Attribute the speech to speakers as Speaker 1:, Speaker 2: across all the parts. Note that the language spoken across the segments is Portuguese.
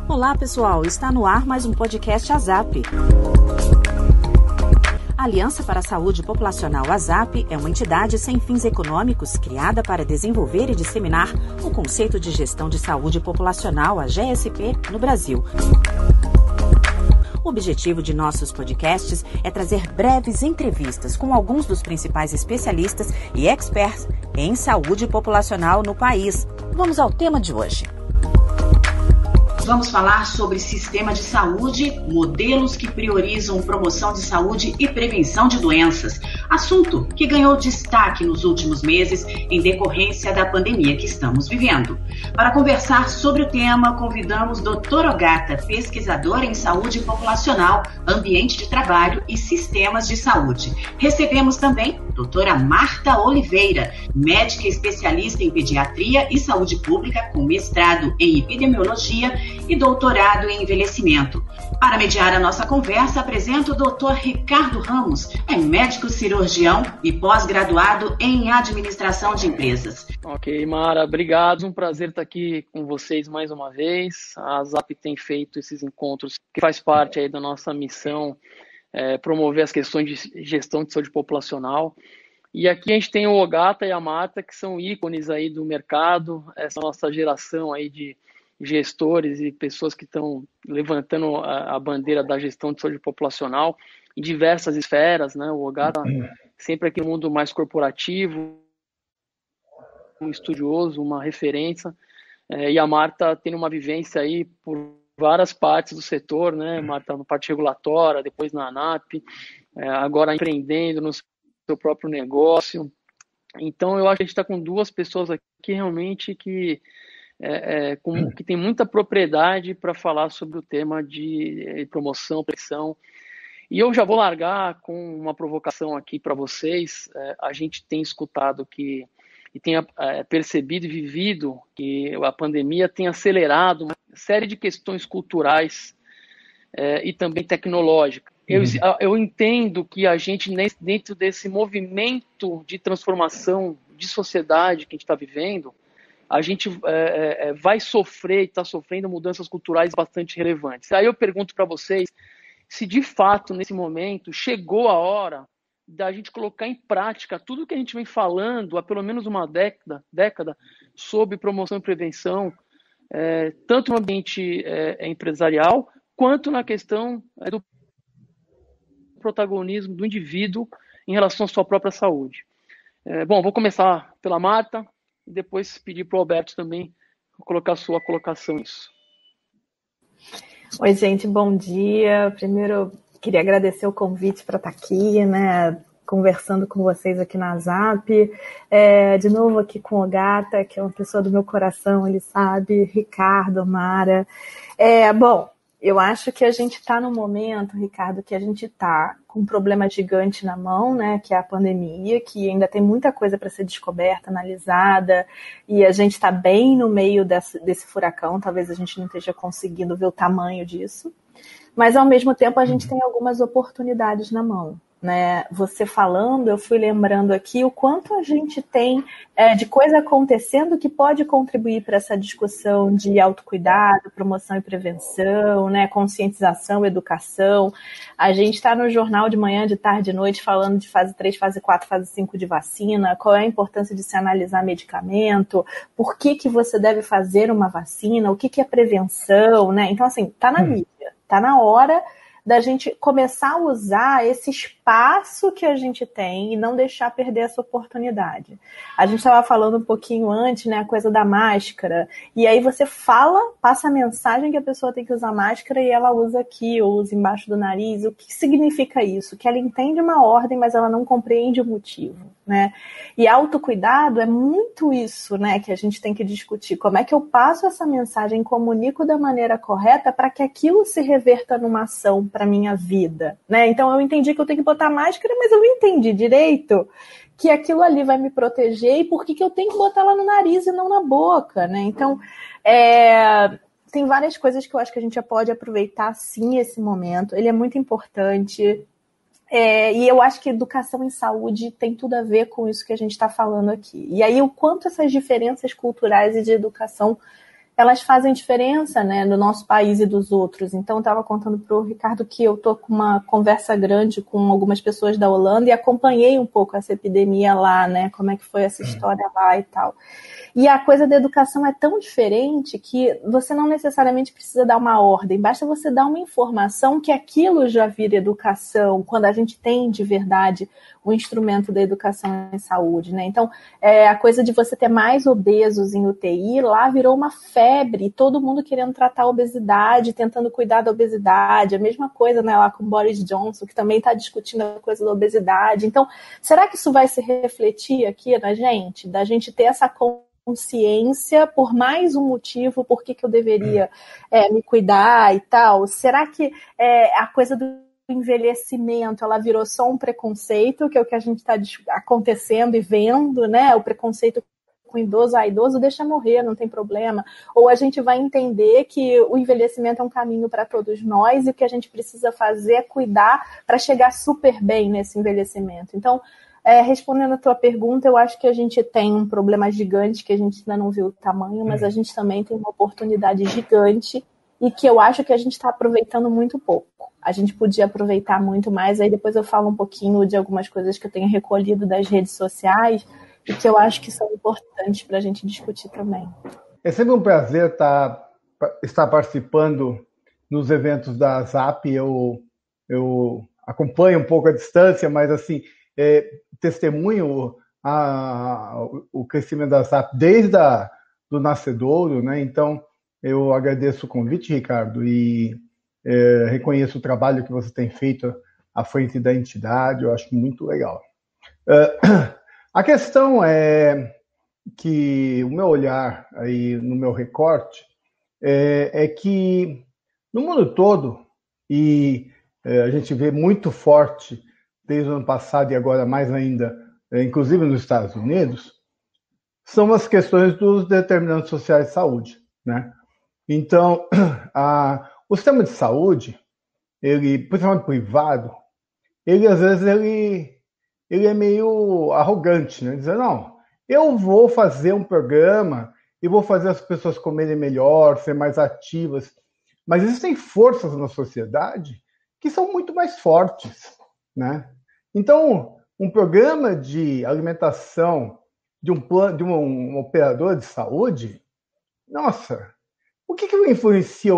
Speaker 1: Olá, pessoal! Está no ar mais um podcast ASAP. A Aliança para a Saúde Populacional ASAP é uma entidade sem fins econômicos criada para desenvolver e disseminar o conceito de gestão de saúde populacional, a GSP, no Brasil. O objetivo de nossos podcasts é trazer breves entrevistas com alguns dos principais especialistas e experts em saúde populacional no país. Vamos ao tema de hoje.
Speaker 2: Vamos falar sobre sistema de saúde, modelos que priorizam promoção de saúde e prevenção de doenças, assunto que ganhou destaque nos últimos meses em decorrência da pandemia que estamos vivendo. Para conversar sobre o tema, convidamos Dr. Ogata, pesquisadora em saúde populacional, ambiente de trabalho e sistemas de saúde. Recebemos também doutora Marta Oliveira, médica especialista em pediatria e saúde pública com mestrado em epidemiologia e doutorado em envelhecimento. Para mediar a nossa conversa, apresento o Dr. Ricardo Ramos, é médico cirurgião e pós-graduado em administração de empresas.
Speaker 3: Ok, Mara, obrigado. Um prazer estar aqui com vocês mais uma vez. A ASAP tem feito esses encontros que faz parte aí da nossa missão, promover as questões de gestão de saúde populacional. E aqui a gente tem o Ogata e a Marta, que são ícones aí do mercado, essa nossa geração aí de gestores e pessoas que estão levantando a bandeira da gestão de saúde populacional em diversas esferas, né? O Ogata sempre aqui no mundo mais corporativo, um estudioso, uma referência, e a Marta tem uma vivência aí por várias partes do setor, né? Marta na parte regulatória, depois na ANAP, agora empreendendo no seu próprio negócio. Então eu acho que a gente está com duas pessoas aqui realmente que tem muita propriedade para falar sobre o tema de promoção, prevenção. E eu já vou largar com uma provocação aqui para vocês. A gente tem escutado e tem percebido e vivido que a pandemia tem acelerado uma série de questões culturais e também tecnológicas. Eu entendo que a gente, dentro desse movimento de transformação de sociedade que a gente está vivendo, a gente vai sofrer e está sofrendo mudanças culturais bastante relevantes. Aí eu pergunto para vocês se de fato, nesse momento, chegou a hora da gente colocar em prática tudo que a gente vem falando há pelo menos uma década sobre promoção e prevenção, tanto no ambiente empresarial, quanto na questão do protagonismo do indivíduo em relação à sua própria saúde. Bom, vou começar pela Marta, e depois pedir para o Alberto também colocar a sua colocação nisso.
Speaker 4: Oi, gente, bom dia. Primeiro, queria agradecer o convite para estar aqui, né, conversando com vocês aqui na ASAP. De novo aqui com o Ogata, que é uma pessoa do meu coração, ele sabe, Ricardo, Mara. Bom, eu acho que a gente está num momento, Ricardo, que a gente está com um problema gigante na mão, né, que é a pandemia, que ainda tem muita coisa para ser descoberta, analisada, e a gente está bem no meio desse furacão, talvez a gente não esteja conseguindo ver o tamanho disso, mas ao mesmo tempo a gente tem algumas oportunidades na mão. Né? Você falando, eu fui lembrando aqui o quanto a gente tem de coisa acontecendo que pode contribuir para essa discussão de autocuidado, promoção e prevenção, né? Conscientização, educação. A gente está no jornal de manhã, de tarde, de noite, falando de fase 3, fase 4, fase 5 de vacina, qual é a importância de se analisar medicamento, por que você deve fazer uma vacina, o que é prevenção, né? Então, assim, está na mídia, está na hora da gente começar a usar esse espaço que a gente tem e não deixar perder essa oportunidade. A gente estava falando um pouquinho antes, né, a coisa da máscara, e aí você passa a mensagem que a pessoa tem que usar máscara e ela usa aqui, ou usa embaixo do nariz. O que significa isso? Que ela entende uma ordem, mas ela não compreende o motivo, né? E autocuidado é muito isso, né, que a gente tem que discutir. Como é que eu passo essa mensagem, comunico da maneira correta para que aquilo se reverta numa ação para minha vida, né? Então eu entendi que eu tenho que botar máscara, mas eu não entendi direito que aquilo ali vai me proteger e por que eu tenho que botar ela no nariz e não na boca, né? Então, tem várias coisas que eu acho que a gente já pode aproveitar, sim, esse momento. Ele é muito importante. E eu acho que educação em saúde tem tudo a ver com isso que a gente está falando aqui. E aí o quanto essas diferenças culturais e de educação elas fazem diferença, né, no nosso país e dos outros. Então, eu estava contando para o Ricardo que eu estou com uma conversa grande com algumas pessoas da Holanda e acompanhei um pouco essa epidemia lá, né, como é que foi essa história lá e tal. E a coisa da educação é tão diferente que você não necessariamente precisa dar uma ordem, basta você dar uma informação que aquilo já vira educação, quando a gente tem de verdade o instrumento da educação em saúde, né? Então, a coisa de você ter mais obesos em UTI, lá virou uma febre, todo mundo querendo tratar a obesidade, tentando cuidar da obesidade, a mesma coisa, né, lá com o Boris Johnson, que também está discutindo a coisa da obesidade. Então, será que isso vai se refletir aqui na gente? Da gente ter essa consciência por mais um motivo por que eu deveria me cuidar e tal? Será que a coisa do envelhecimento, ela virou só um preconceito, que é o que a gente está acontecendo e vendo, né? O preconceito com idoso, idoso deixa morrer, não tem problema. Ou a gente vai entender que o envelhecimento é um caminho para todos nós e o que a gente precisa fazer é cuidar para chegar super bem nesse envelhecimento. Então, respondendo a tua pergunta, eu acho que a gente tem um problema gigante que a gente ainda não viu o tamanho, mas a gente também tem uma oportunidade gigante e que eu acho que a gente está aproveitando muito pouco. A gente podia aproveitar muito mais, aí depois eu falo um pouquinho de algumas coisas que eu tenho recolhido das redes sociais e que eu acho que são importantes para a gente discutir também.
Speaker 5: É sempre um prazer estar participando nos eventos da ZAP. Eu acompanho um pouco a distância, mas assim, testemunho o crescimento da ZAP desde do nascedouro, né? Então, eu agradeço o convite, Ricardo, e reconheço o trabalho que você tem feito à frente da entidade, eu acho muito legal. A questão é que o meu olhar aí no meu recorte é que no mundo todo, e a gente vê muito forte desde o ano passado e agora mais ainda, inclusive nos Estados Unidos, são as questões dos determinantes sociais de saúde, né? Então, o sistema de saúde, ele, principalmente privado, ele às vezes ele é meio arrogante, né? Dizer, não, eu vou fazer um programa e vou fazer as pessoas comerem melhor, ser mais ativas. Mas existem forças na sociedade que são muito mais fortes, né? Então, um programa de alimentação de um operador de saúde, nossa, o que influencia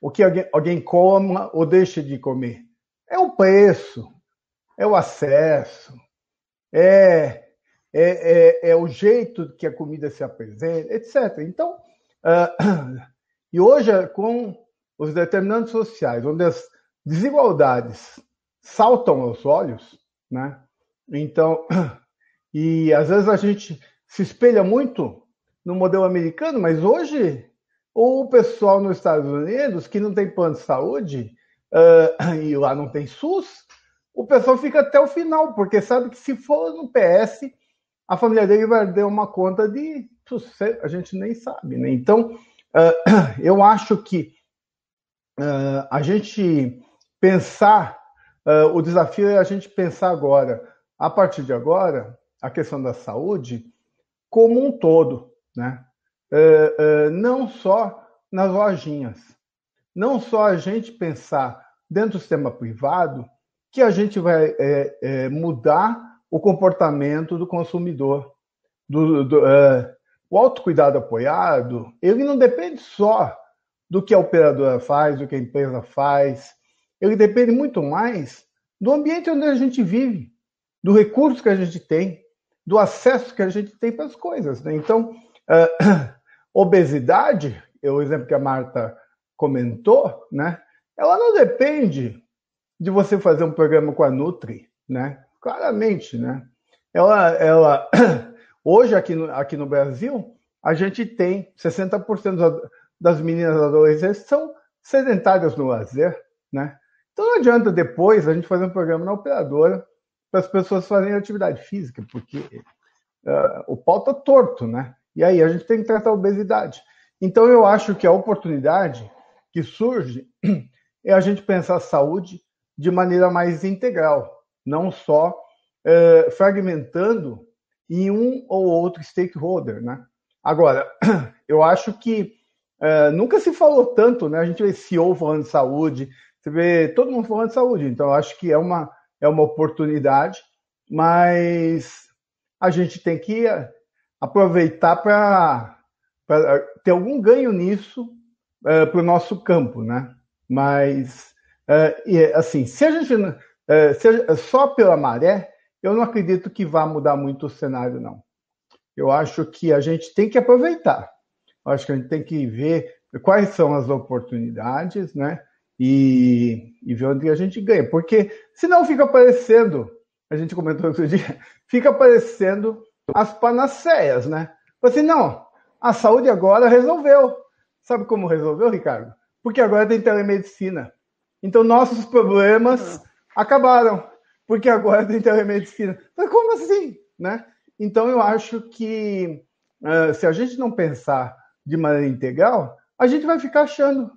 Speaker 5: o que alguém coma ou deixa de comer? É o preço, é o acesso, é o jeito que a comida se apresenta, etc. Então, e hoje, com os determinantes sociais, onde as desigualdades saltam aos olhos, né? Então, e às vezes a gente se espelha muito no modelo americano, mas hoje o pessoal nos Estados Unidos, que não tem plano de saúde, e lá não tem SUS, o pessoal fica até o final, porque sabe que se for no PS, a família dele vai ter uma conta de a gente nem sabe, né? Então, eu acho que a gente pensar, o desafio é a gente pensar agora, a partir de agora, a questão da saúde como um todo, né? Não só nas lojinhas, não só a gente pensar dentro do sistema privado que a gente vai mudar o comportamento do consumidor. O autocuidado apoiado, ele não depende só do que a operadora faz, do que a empresa faz, ele depende muito mais do ambiente onde a gente vive, do recurso que a gente tem, do acesso que a gente tem para as coisas, né? Então, obesidade, o exemplo que a Marta comentou, né? Ela não depende de você fazer um programa com a Nutri, né? Claramente, né? Ela hoje aqui no Brasil, a gente tem 60% das meninas adolescentes são sedentárias no lazer, né? Então não adianta depois a gente fazer um programa na operadora para as pessoas fazerem atividade física, porque o pau está torto, né? E aí a gente tem que tratar a obesidade. Então eu acho que a oportunidade que surge é a gente pensar a saúde de maneira mais integral. não só fragmentando em um ou outro stakeholder, né? Agora, eu acho que nunca se falou tanto, né? A gente vê CEO falando de saúde, você vê todo mundo falando de saúde, então eu acho que é uma oportunidade, mas a gente tem que aproveitar para ter algum ganho nisso para o nosso campo, né? Mas, assim, se a gente só pela maré, eu não acredito que vá mudar muito o cenário, não. Eu acho que a gente tem que aproveitar. Eu acho que a gente tem que ver quais são as oportunidades, né? E ver onde a gente ganha. Porque senão fica aparecendo, a gente comentou outro dia, fica aparecendo as panaceias, né? Assim, não, a saúde agora resolveu. Sabe como resolveu, Ricardo? Porque agora tem telemedicina. Então nossos problemas acabaram. Porque agora tem telemedicina. Mas como assim? Né? Então eu acho que se a gente não pensar de maneira integral, a gente vai ficar achando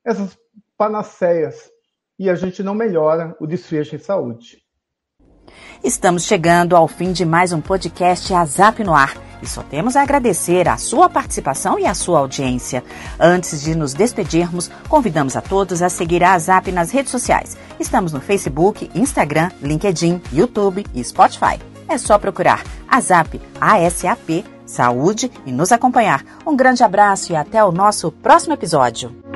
Speaker 5: essas panaceias e a gente não melhora o desfecho em saúde.
Speaker 1: Estamos chegando ao fim de mais um podcast ASAP no Ar. E só temos a agradecer a sua participação e a sua audiência. Antes de nos despedirmos, convidamos a todos a seguir a ASAP nas redes sociais. Estamos no Facebook, Instagram, LinkedIn, YouTube e Spotify. É só procurar ASAP, ASAP, Saúde e nos acompanhar. Um grande abraço e até o nosso próximo episódio.